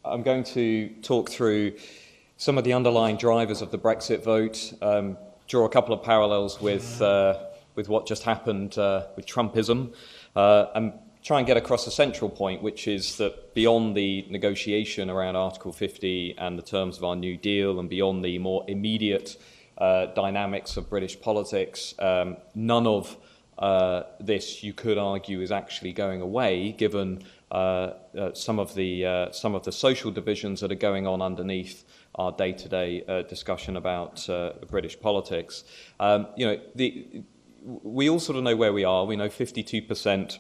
I'm going to talk through some of the underlying drivers of the Brexit vote, draw a couple of parallels with what just happened with Trumpism, and try and get across a central point, which is that beyond the negotiation around Article 50 and the terms of our New Deal, and beyond the more immediate dynamics of British politics, none of this, you could argue, is actually going away, given some of the social divisions that are going on underneath our day-to-day discussion about British politics. We all sort of know where we are. We know 52%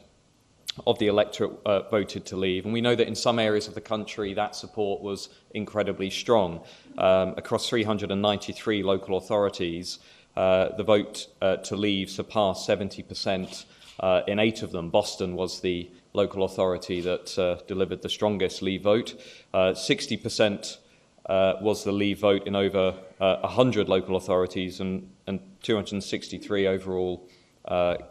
of the electorate voted to leave, and we know that in some areas of the country that support was incredibly strong. Across 393 local authorities, the vote to leave surpassed 70% in 8 of them. Boston was the local authority that delivered the strongest leave vote. 60% was the leave vote in over 100 local authorities, and 263 overall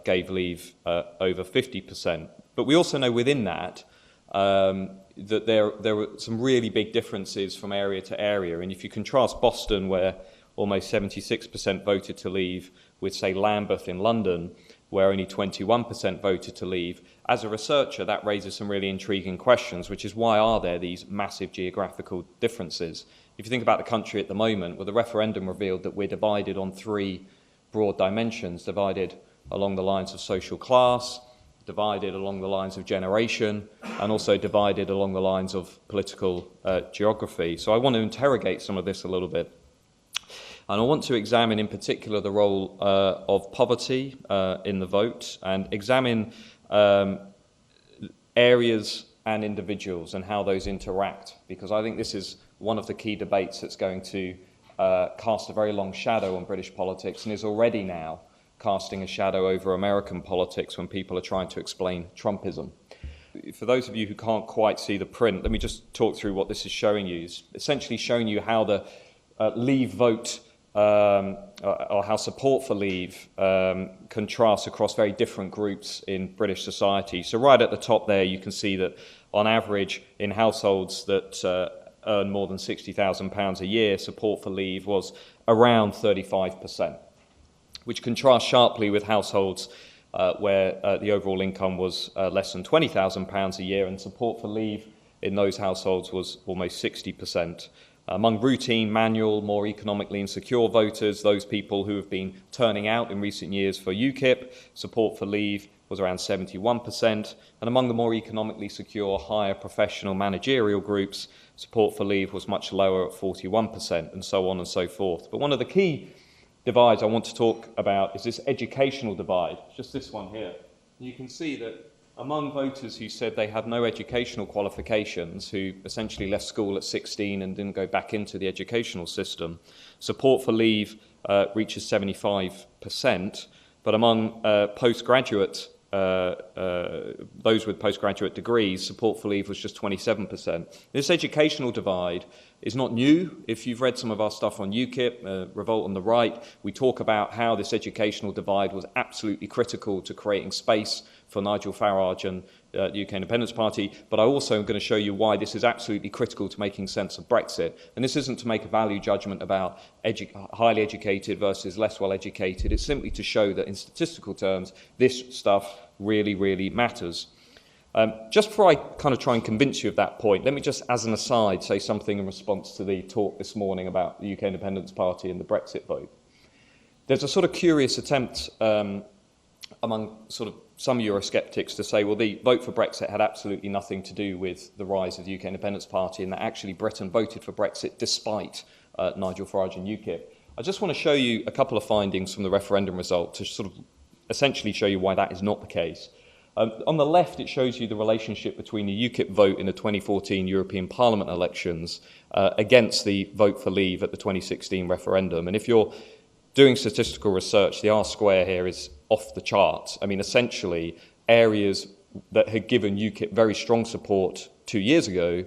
gave leave over 50%. But we also know within that that there were some really big differences from area to area. And if you contrast Boston, where almost 76% voted to leave, with, say, Lambeth in London, where only 21% voted to leave, as a researcher, that raises some really intriguing questions, which is, why are there these massive geographical differences? If you think about the country at the moment, well, the referendum revealed that we're divided on 3 broad dimensions: divided along the lines of social class, divided along the lines of generation, and also divided along the lines of political geography. So I want to interrogate some of this a little bit. And I want to examine in particular the role of poverty in the vote, and examine areas and individuals and how those interact, because I think this is one of the key debates that's going to cast a very long shadow on British politics, and is already now casting a shadow over American politics when people are trying to explain Trumpism. For those of you who can't quite see the print, let me just talk through what this is showing you. It's essentially showing you how the leave vote or how support for leave contrasts across very different groups in British society. So right at the top there, you can see that on average in households that earn more than £60,000 a year, support for leave was around 35%, which contrasts sharply with households where the overall income was less than £20,000 a year, and support for leave in those households was almost 60%. Among routine, manual, more economically insecure voters, those people who have been turning out in recent years for UKIP, support for leave was around 71%. And among the more economically secure, higher professional managerial groups, support for leave was much lower at 41%, and so on and so forth. But one of the key divides I want to talk about is this educational divide, just this one here. You can see that among voters who said they had no educational qualifications, who essentially left school at 16 and didn't go back into the educational system, support for leave reaches 75%, but among postgraduate, those with postgraduate degrees, support for leave was just 27%. This educational divide is not new. If you've read some of our stuff on UKIP, Revolt on the Right, we talk about how this educational divide was absolutely critical to creating space for Nigel Farage and the UK Independence Party, but I also am going to show you why this is absolutely critical to making sense of Brexit. And this isn't to make a value judgment about highly educated versus less well educated. It's simply to show that in statistical terms, this stuff really, really matters. Just before I kind of try and convince you of that point, let me just, as an aside, say something in response to the talk this morning about the UK Independence Party and the Brexit vote. There's a sort of curious attempt among sort of some Eurosceptics to say, well, the vote for Brexit had absolutely nothing to do with the rise of the UK Independence Party, and that actually Britain voted for Brexit despite Nigel Farage and UKIP. I just want to show you a couple of findings from the referendum result to sort of essentially show you why that is not the case. On the left, it shows you the relationship between the UKIP vote in the 2014 European Parliament elections against the vote for leave at the 2016 referendum. And if you're doing statistical research, the R-square here is off the charts. I mean, essentially, areas that had given UKIP very strong support 2 years ago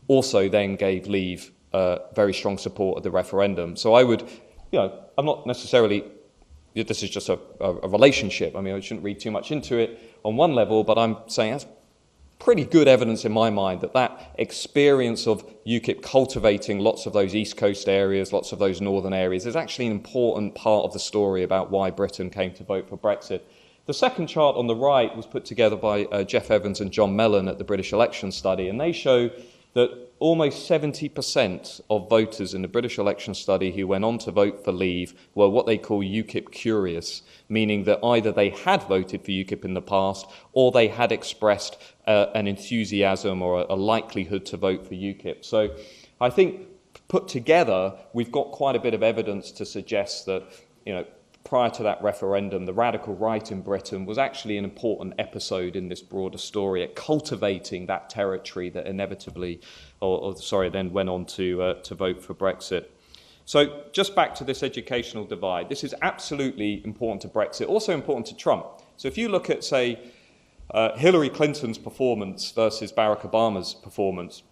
also then gave leave very strong support at the referendum. So I would, I'm not necessarily, this is just a relationship. I mean, I shouldn't read too much into it on one level, but I'm saying that's pretty good evidence in my mind that that experience of UKIP cultivating lots of those East Coast areas, lots of those northern areas, is actually an important part of the story about why Britain came to vote for Brexit. The second chart on the right was put together by Jeff Evans and John Mellon at the British Election Study, and they show that almost 70% of voters in the British election study who went on to vote for Leave were what they call UKIP curious, meaning that either they had voted for UKIP in the past or they had expressed an enthusiasm or a likelihood to vote for UKIP. So I think put together, we've got quite a bit of evidence to suggest that, prior to that referendum, the radical right in Britain was actually an important episode in this broader story at cultivating that territory that inevitably, then went on to vote for Brexit. So just back to this educational divide, this is absolutely important to Brexit, also important to Trump. So if you look at, say, Hillary Clinton's performance versus Barack Obama's performance,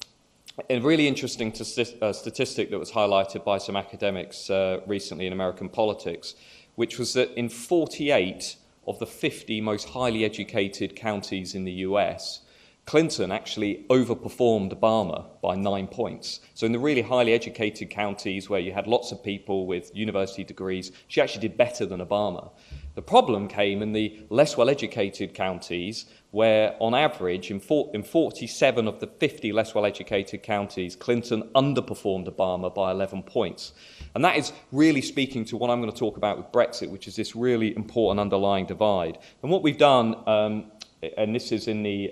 a really interesting statistic that was highlighted by some academics recently in American politics, which was that in 48 of the 50 most highly educated counties in the US, Clinton actually overperformed Obama by 9 points. So in the really highly educated counties where you had lots of people with university degrees, she actually did better than Obama. The problem came in the less well-educated counties where, on average, in 47 of the 50 less well-educated counties, Clinton underperformed Obama by 11 points. And that is really speaking to what I'm going to talk about with Brexit, which is this really important underlying divide. And what we've done, and this is in the,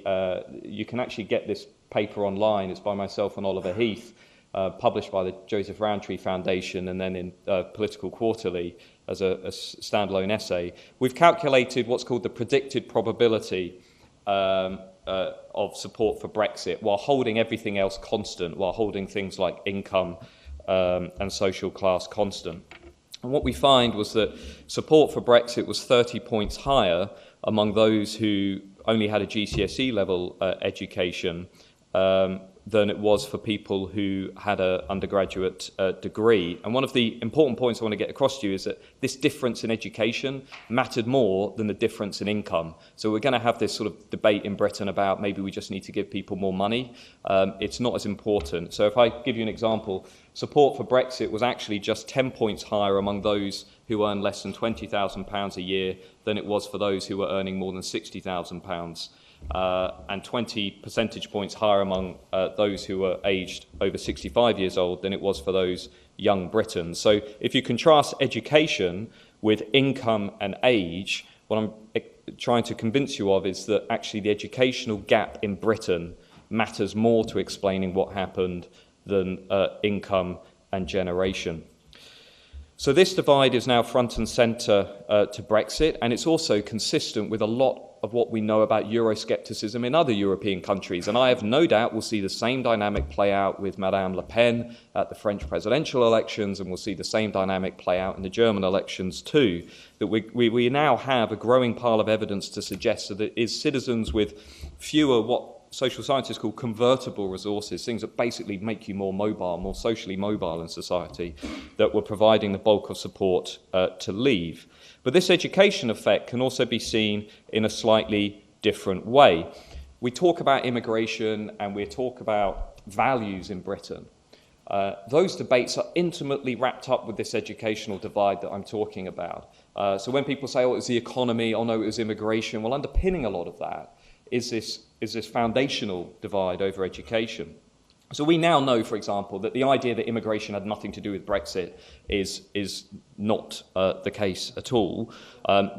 you can actually get this paper online, it's by myself and Oliver Heath, published by the Joseph Rowntree Foundation and then in Political Quarterly as a standalone essay. We've calculated what's called the predicted probability of support for Brexit while holding everything else constant, while holding things like income and social class constant. And what we find was that support for Brexit was 30 points higher among those who only had a GCSE level education than it was for people who had an undergraduate degree. And one of the important points I want to get across to you is that this difference in education mattered more than the difference in income. So we're going to have this sort of debate in Britain about maybe we just need to give people more money. It's not as important. So if I give you an example, support for Brexit was actually just 10 points higher among those who earn less than £20,000 a year than it was for those who were earning more than £60,000. And 20 percentage points higher among those who were aged over 65 years old than it was for those young Britons. So if you contrast education with income and age, what I'm trying to convince you of is that actually the educational gap in Britain matters more to explaining what happened than income and generation. So this divide is now front and centre to Brexit, and it's also consistent with a lot of what we know about Euroscepticism in other European countries. And I have no doubt we'll see the same dynamic play out with Madame Le Pen at the French presidential elections, and we'll see the same dynamic play out in the German elections too, that we now have a growing pile of evidence to suggest that it is citizens with fewer what social scientists call convertible resources, things that basically make you more mobile, more socially mobile in society, that were providing the bulk of support to Leave. But this education effect can also be seen in a slightly different way. We talk about immigration and we talk about values in Britain. Those debates are intimately wrapped up with this educational divide that I'm talking about. So when people say, oh, it was the economy, oh no, it was immigration, well, underpinning a lot of that is this foundational divide over education. So we now know, for example, that the idea that immigration had nothing to do with Brexit is not the case at all.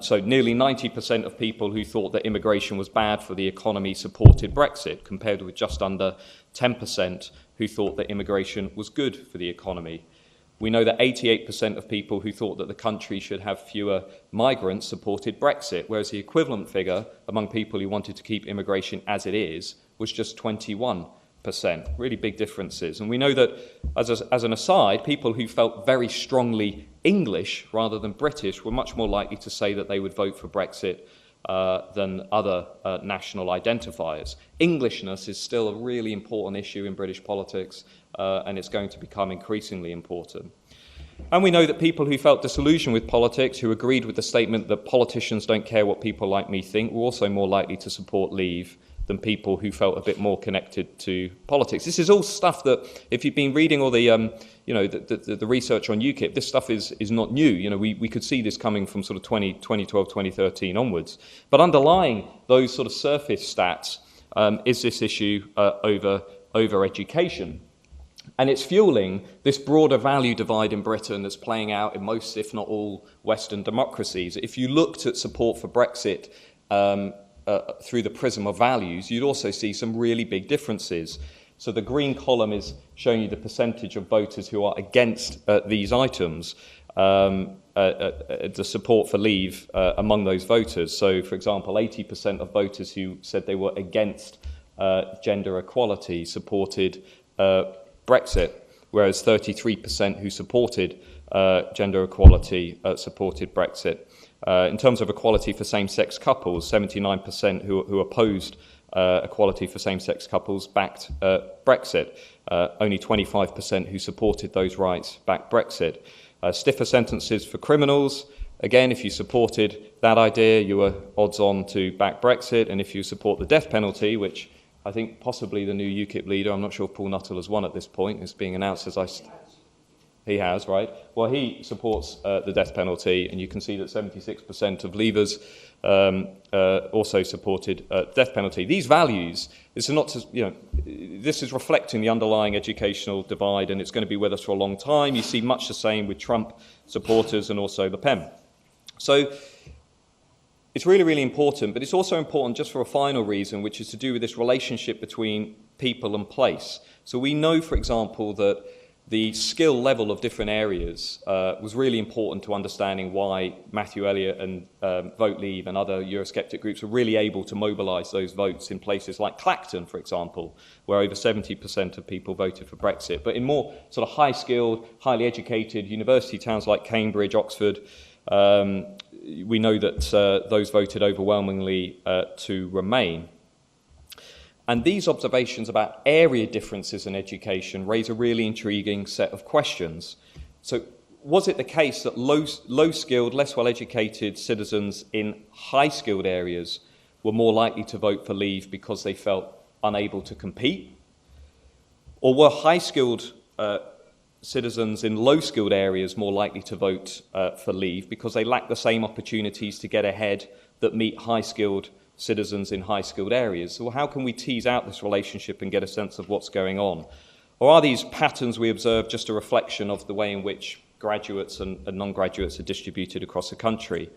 So nearly 90% of people who thought that immigration was bad for the economy supported Brexit, compared with just under 10% who thought that immigration was good for the economy. We know that 88% of people who thought that the country should have fewer migrants supported Brexit, whereas the equivalent figure among people who wanted to keep immigration as it is was just 21%. Really big differences. And we know that, as an aside, people who felt very strongly English rather than British were much more likely to say that they would vote for Brexit than other national identifiers. Englishness is still a really important issue in British politics, and it's going to become increasingly important. And we know that people who felt disillusioned with politics, who agreed with the statement that politicians don't care what people like me think, were also more likely to support Leave than people who felt a bit more connected to politics. This is all stuff that, if you've been reading all the, the research on UKIP, this stuff is not new. We could see this coming from sort of 2012, 2013 onwards. But underlying those sort of surface stats is this issue over education. And it's fueling this broader value divide in Britain that's playing out in most, if not all, Western democracies. If you looked at support for Brexit through the prism of values, you'd also see some really big differences. So the green column is showing you the percentage of voters who are against these items, the support for leave among those voters. So, for example, 80% of voters who said they were against gender equality supported Brexit, whereas 33% who supported gender equality supported Brexit. In terms of equality for same-sex couples, 79% who opposed equality for same-sex couples backed Brexit. Only 25% who supported those rights backed Brexit. Stiffer sentences for criminals. Again, if you supported that idea, you were odds-on to back Brexit. And if you support the death penalty, which I think possibly the new UKIP leader, I'm not sure if Paul Nuttall has won at this point, it's being announced as He has, right? Well, he supports the death penalty, and you can see that 76% of Leavers also supported death penalty. These values, this is reflecting the underlying educational divide, and it's going to be with us for a long time. You see much the same with Trump supporters and also Le Pen. So it's really, really important, but it's also important just for a final reason, which is to do with this relationship between people and place. So we know, for example, that the skill level of different areas was really important to understanding why Matthew Elliott and Vote Leave and other Eurosceptic groups were really able to mobilise those votes in places like Clacton, for example, where over 70% of people voted for Brexit. But in more sort of high-skilled, highly educated university towns like Cambridge, Oxford, we know that those voted overwhelmingly to remain. And these observations about area differences in education raise a really intriguing set of questions. So was it the case that low-skilled, less well-educated citizens in high-skilled areas were more likely to vote for leave because they felt unable to compete? Or were high-skilled citizens in low-skilled areas more likely to vote for leave because they lack the same opportunities to get ahead that meet high-skilled citizens in high-skilled areas? So how can we tease out this relationship and get a sense of what's going on? Or are these patterns we observe just a reflection of the way in which graduates and non-graduates are distributed across the country?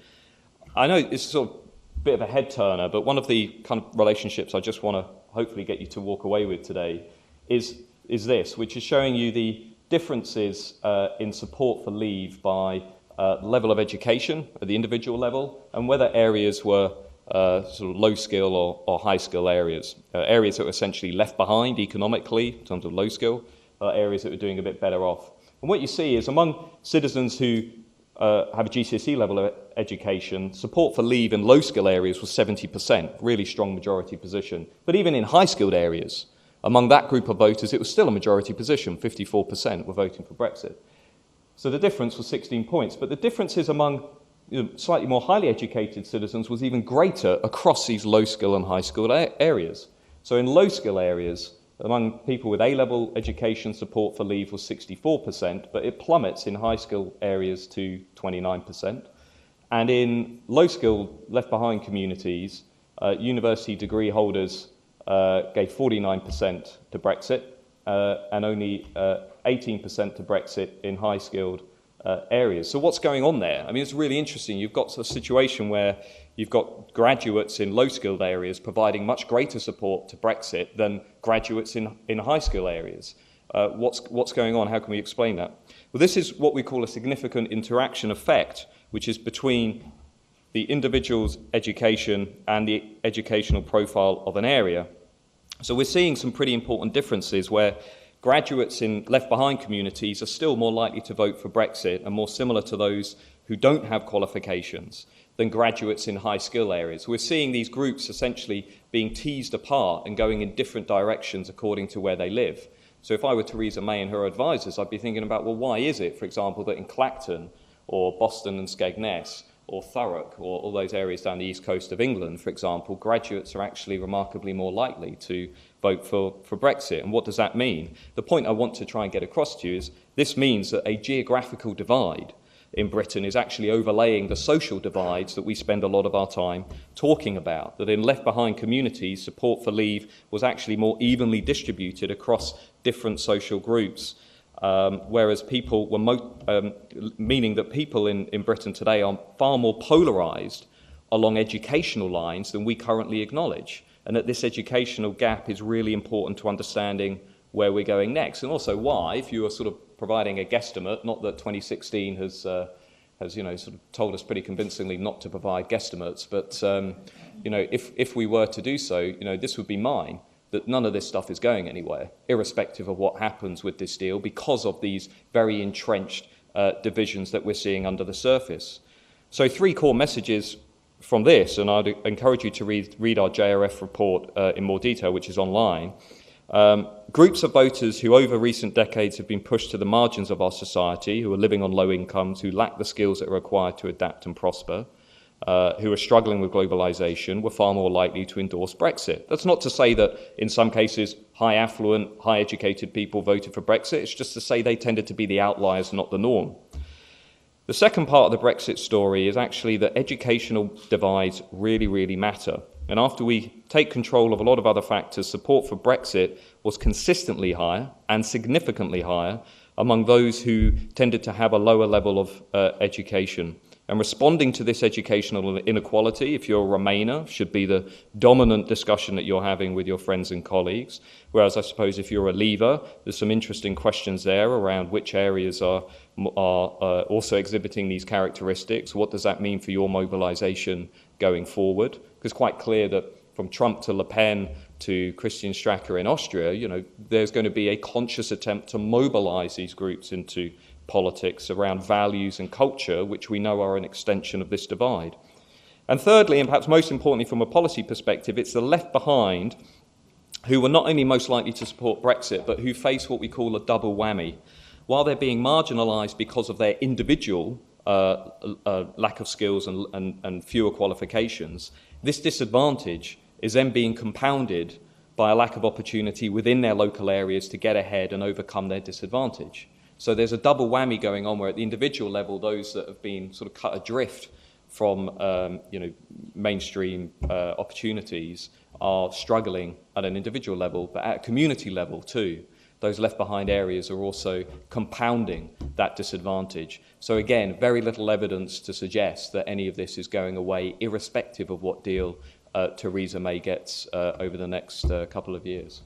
I know it's sort of a bit of a head-turner, but one of the kind of relationships I just want to hopefully get you to walk away with today is this, which is showing you the differences in support for leave by level of education at the individual level and whether areas were sort of low skill or high skill areas. Areas that were essentially left behind economically in terms of low skill, areas that were doing a bit better off. And what you see is among citizens who have a GCSE level of education, support for leave in low skill areas was 70%, really strong majority position. But even in high skilled areas, among that group of voters, it was still a majority position, 54% were voting for Brexit. So the difference was 16 points. But the differences among slightly more highly educated citizens was even greater across these low-skill and high-skilled areas. So in low-skill areas, among people with A-level education, support for leave was 64%, but it plummets in high-skill areas to 29%. And in low-skilled, left-behind communities, university degree holders gave 49% to Brexit and only 18% to Brexit in high-skilled areas. So what's going on there? I mean, it's really interesting. You've got a situation where you've got graduates in low-skilled areas providing much greater support to Brexit than graduates in high-skill areas. What's going on? How can we explain that? Well, this is what we call a significant interaction effect, which is between the individual's education and the educational profile of an area. So we're seeing some pretty important differences where graduates in left-behind communities are still more likely to vote for Brexit and more similar to those who don't have qualifications than graduates in high-skill areas. We're seeing these groups essentially being teased apart and going in different directions according to where they live. So if I were Theresa May and her advisors, I'd be thinking about, well, why is it, for example, that in Clacton or Boston and Skegness, or Thurrock, or all those areas down the east coast of England, for example, graduates are actually remarkably more likely to vote for Brexit. And what does that mean? The point I want to try and get across to you is this means that a geographical divide in Britain is actually overlaying the social divides that we spend a lot of our time talking about, that in left-behind communities, support for leave was actually more evenly distributed across different social groups. Whereas people were, meaning that people in Britain today are far more polarised along educational lines than we currently acknowledge, and that this educational gap is really important to understanding where we're going next, and also why, if you are sort of providing a guesstimate, not that 2016 has sort of told us pretty convincingly not to provide guesstimates, but if we were to do so, this would be mine, that none of this stuff is going anywhere, irrespective of what happens with this deal, because of these very entrenched divisions that we're seeing under the surface. So 3 core messages from this, and I'd encourage you to read our JRF report in more detail, which is online. Groups of voters who over recent decades have been pushed to the margins of our society, who are living on low incomes, who lack the skills that are required to adapt and prosper, who are struggling with globalisation, were far more likely to endorse Brexit. That's not to say that in some cases high affluent, high educated people voted for Brexit. It's just to say they tended to be the outliers, not the norm. The second part of the Brexit story is actually that educational divides really, really matter. And after we take control of a lot of other factors, support for Brexit was consistently higher and significantly higher among those who tended to have a lower level of education. And responding to this educational inequality, if you're a Remainer, should be the dominant discussion that you're having with your friends and colleagues. Whereas I suppose if you're a Leaver, there's some interesting questions there around which areas are also exhibiting these characteristics. What does that mean for your mobilisation going forward? Because it's quite clear that from Trump to Le Pen to Christian Strache in Austria, there's going to be a conscious attempt to mobilise these groups into politics around values and culture, which we know are an extension of this divide. And thirdly, and perhaps most importantly from a policy perspective, it's the left behind who were not only most likely to support Brexit, but who face what we call a double whammy. While they're being marginalised because of their individual lack of skills and fewer qualifications, this disadvantage is then being compounded by a lack of opportunity within their local areas to get ahead and overcome their disadvantage. So there's a double whammy going on where at the individual level, those that have been sort of cut adrift from mainstream opportunities are struggling at an individual level, but at a community level too. Those left behind areas are also compounding that disadvantage. So again, very little evidence to suggest that any of this is going away, irrespective of what deal Theresa May gets over the next couple of years.